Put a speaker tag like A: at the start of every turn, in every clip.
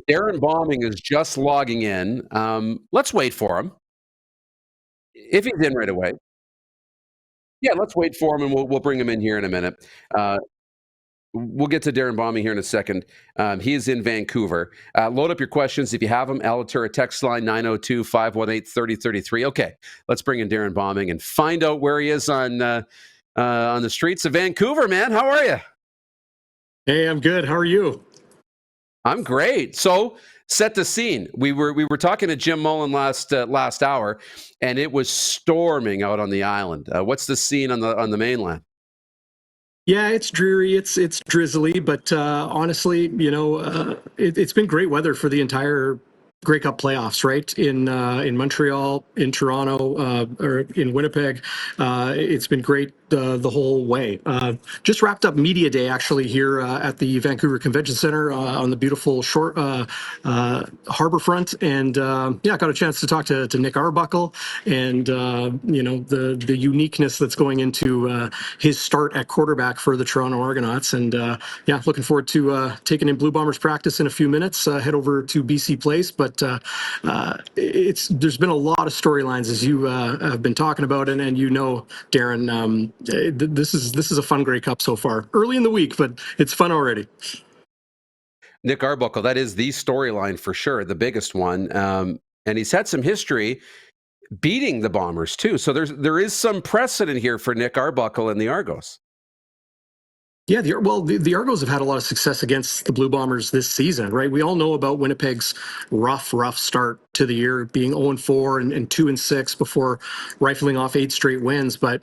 A: Darrin Bauming is just logging in. Let's wait for him. If he's in right away. Yeah, let's wait for him, and we'll bring him in here in a minute. We'll get to Darrin Bauming here in a second. He is in Vancouver. Load up your questions if you have them. Alatura text line 902-518-3033. Okay, let's bring in Darrin Bauming and find out where he is on the streets of Vancouver, man. How are you?
B: Hey, I'm good. How are you?
A: I'm great. So, set the scene. We were talking to Jim Mullen last hour, and it was storming out on the island. What's the scene on the mainland?
B: Yeah, it's dreary. It's drizzly, but honestly, it's been great weather for the entire Grey Cup playoffs, right? In Montreal, in Toronto, or in Winnipeg. It's been great the whole way. Just wrapped up media day actually here at the Vancouver Convention Center on the beautiful short harbor front, and yeah, got a chance to talk to Nick Arbuckle and the uniqueness that's going into his start at quarterback for the Toronto Argonauts, and yeah, looking forward to taking in Blue Bombers practice in a few minutes. Head over to BC Place, but there's been a lot of storylines as you have been talking about, and Darrin. This is a fun Grey Cup so far. Early in the week, but it's fun already.
A: Nick Arbuckle, that is the storyline for sure, the biggest one, and he's had some history beating the Bombers too. So there is some precedent here for Nick Arbuckle and the Argos.
B: Yeah, the Argos have had a lot of success against the Blue Bombers this season, right? We all know about Winnipeg's rough start to the year, being 0-4 and 2-6 before rifling off 8 straight wins. But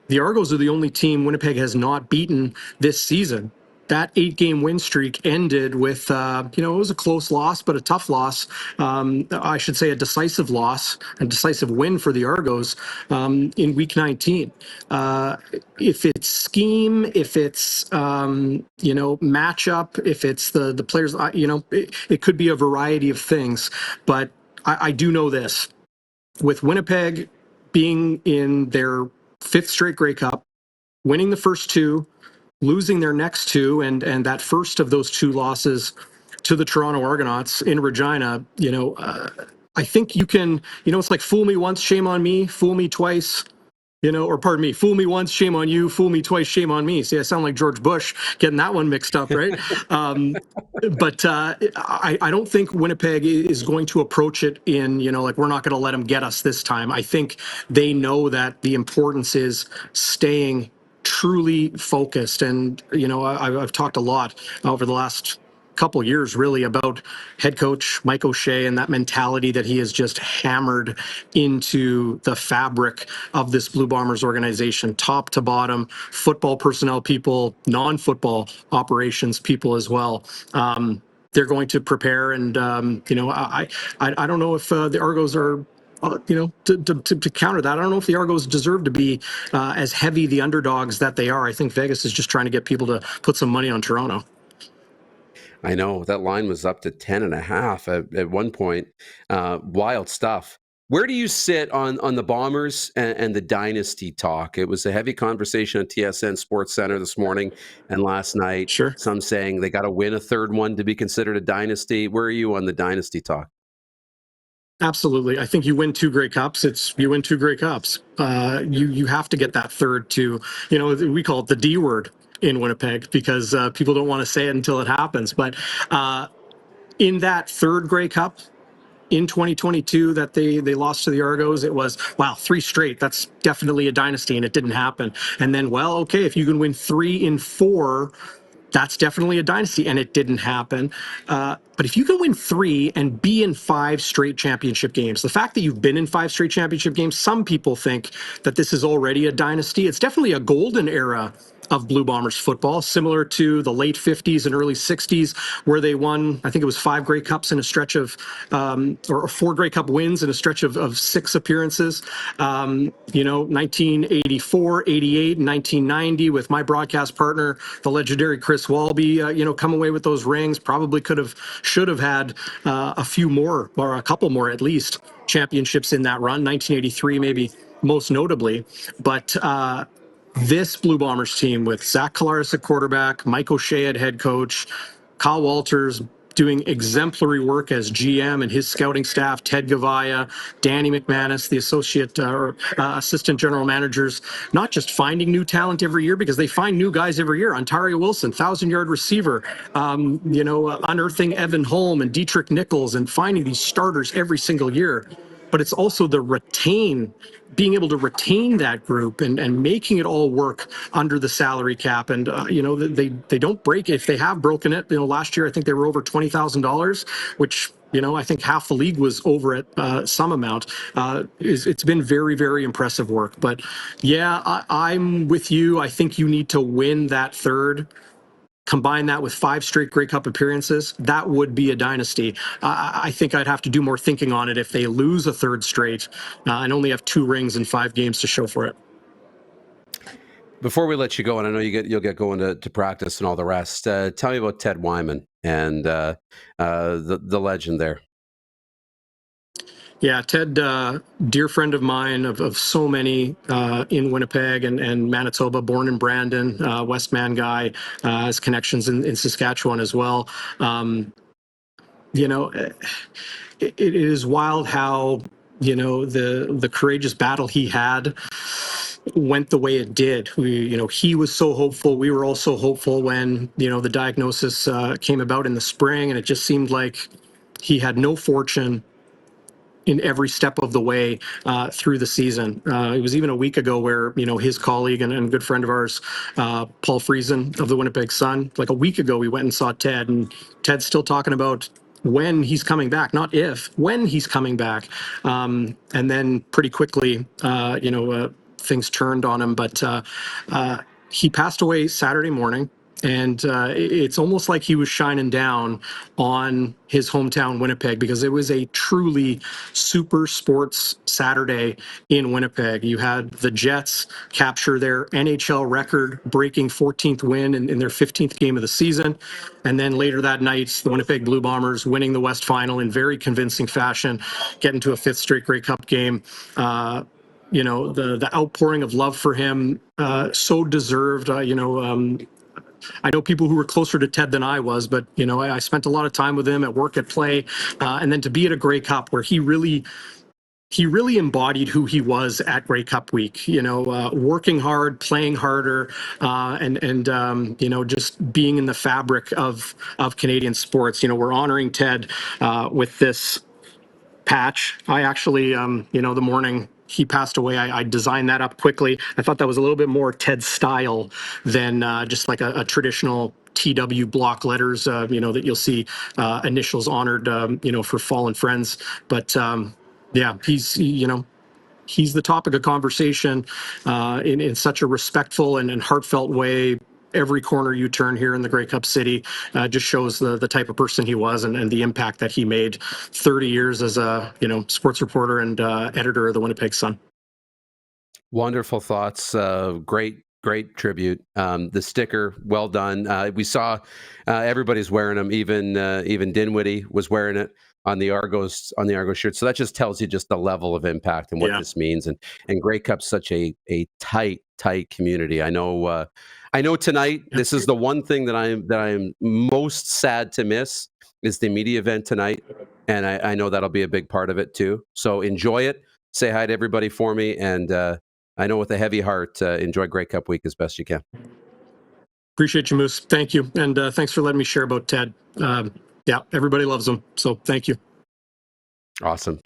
B: the Argos are the only team Winnipeg has not beaten this season. That 8-game win streak ended with, it was a close loss, but a tough loss. I should say a decisive loss, a decisive win for the Argos in Week 19. If it's scheme, if it's, matchup, if it's the players, it could be a variety of things. But I do know this. With Winnipeg being in their 5th straight Grey Cup, winning the first 2, losing their next 2, and that first of those 2 losses to the Toronto Argonauts in Regina, I think you can, it's like fool me once, shame on me, fool me twice, or pardon me, fool me once, shame on you, fool me twice, shame on me. See, I sound like George Bush getting that one mixed up, right? But I don't think Winnipeg is going to approach it in, we're not going to let them get us this time. I think they know that the importance is staying truly focused, and I've talked a lot over the last couple years really about head coach Mike O'Shea and that mentality that he has just hammered into the fabric of this Blue Bombers organization, top to bottom, football personnel people, non-football operations people as well. They're going to prepare, and I don't know if the Argos are to counter that. I don't know if the Argos deserve to be as heavy the underdogs that they are. I think Vegas is just trying to get people to put some money on Toronto.
A: I know that line was up to 10.5 at one point. Wild stuff. Where do you sit on the Bombers and the Dynasty talk? It was a heavy conversation at TSN Sports Center this morning and last night.
B: Sure.
A: Some saying they got to win a third one to be considered a dynasty. Where are you on the Dynasty talk?
B: Absolutely. I think you win 2 Grey Cups. You win 2 Grey Cups. You have to get that third to, we call it the D word in Winnipeg because people don't want to say it until it happens. But in that third Grey Cup in 2022 that they lost to the Argos, it was, wow, 3 straight. That's definitely a dynasty, and it didn't happen. And then, well, okay, if you can win 3 in 4, that's definitely a dynasty, and it didn't happen. But if you can win 3 and be in 5 straight championship games, the fact that you've been in 5 straight championship games, some people think that this is already a dynasty. It's definitely a golden era of Blue Bombers football, similar to the late 50s and early 60s, where they won, I think it was 5 Grey Cups in a stretch of, or 4 Grey Cup wins in a stretch of 6 appearances. 1984, 88, and 1990 with my broadcast partner, the legendary Chris Walby, come away with those rings. Probably should have had a few more, or a couple more at least, championships in that run. 1983 maybe most notably, but this Blue Bombers team with Zach Collaros at quarterback, Mike O'Shea at head coach, Kyle Walters, doing exemplary work as GM and his scouting staff, Ted Gavaya, Danny McManus, the assistant general managers, not just finding new talent every year, because they find new guys every year. Ontario Wilson, 1,000-yard receiver, unearthing Evan Holm and Dietrich Nichols and finding these starters every single year. But it's also being able to retain that group and making it all work under the salary cap. And, they don't break it. If they have broken it, last year, I think they were over $20,000, which, I think half the league was over it some amount. It's been very, very impressive work. But yeah, I'm with you. I think you need to win that third. Combine that with 5 straight Grey Cup appearances, that would be a dynasty. I think I'd have to do more thinking on it if they lose a third straight and only have 2 rings in 5 games to show for it.
A: Before we let you go, and I know you'll get going to practice and all the rest, tell me about Ted Wyman and the legend there.
B: Yeah, Ted, dear friend of mine, of so many in Winnipeg and Manitoba, born in Brandon, Westman guy, has connections in Saskatchewan as well. It is wild how, the courageous battle he had went the way it did. He was so hopeful. We were all so hopeful when, the diagnosis came about in the spring, and it just seemed like he had no fortune in every step of the way through the season. It was even a week ago where, his colleague and good friend of ours, Paul Friesen of the Winnipeg Sun, like a week ago, we went and saw Ted, and Ted's still talking about when he's coming back, not if, when he's coming back. And then pretty quickly, things turned on him, but he passed away Saturday morning. And it's almost like he was shining down on his hometown Winnipeg, because it was a truly super sports Saturday in Winnipeg. You had the Jets capture their NHL record-breaking 14th win in their 15th game of the season. And then later that night, the Winnipeg Blue Bombers winning the West Final in very convincing fashion, getting to a 5th straight Grey Cup game. The outpouring of love for him, so deserved. I know people who were closer to Ted than I was, but, I spent a lot of time with him at work, at play, and then to be at a Grey Cup where he really embodied who he was at Grey Cup week, working hard, playing harder, and just being in the fabric of Canadian sports. We're honoring Ted with this patch. I actually, the morning he passed away, I designed that up quickly. I thought that was a little bit more Ted style than just like a traditional TW block letters, that you'll see initials honored, for fallen friends. But yeah, he's the topic of conversation in such a respectful and heartfelt way. Every corner you turn here in the Grey Cup City just shows the type of person he was and the impact that he made. 30 years as a sports reporter and editor of the Winnipeg Sun.
A: Wonderful thoughts. Great tribute. The sticker, well done. We saw everybody's wearing them. Even Dinwiddie was wearing it on the Argos shirt. So that just tells you just the level of impact and what this means. And Grey Cup's such a tight community. I know tonight, this is the one thing that I'm most sad to miss is the media event tonight. And I know that'll be a big part of it too. So enjoy it. Say hi to everybody for me. And I know with a heavy heart, enjoy Grey Cup week as best you can.
B: Appreciate you, Moose. Thank you. And thanks for letting me share about Ted. Yeah, everybody loves him. So thank you.
A: Awesome.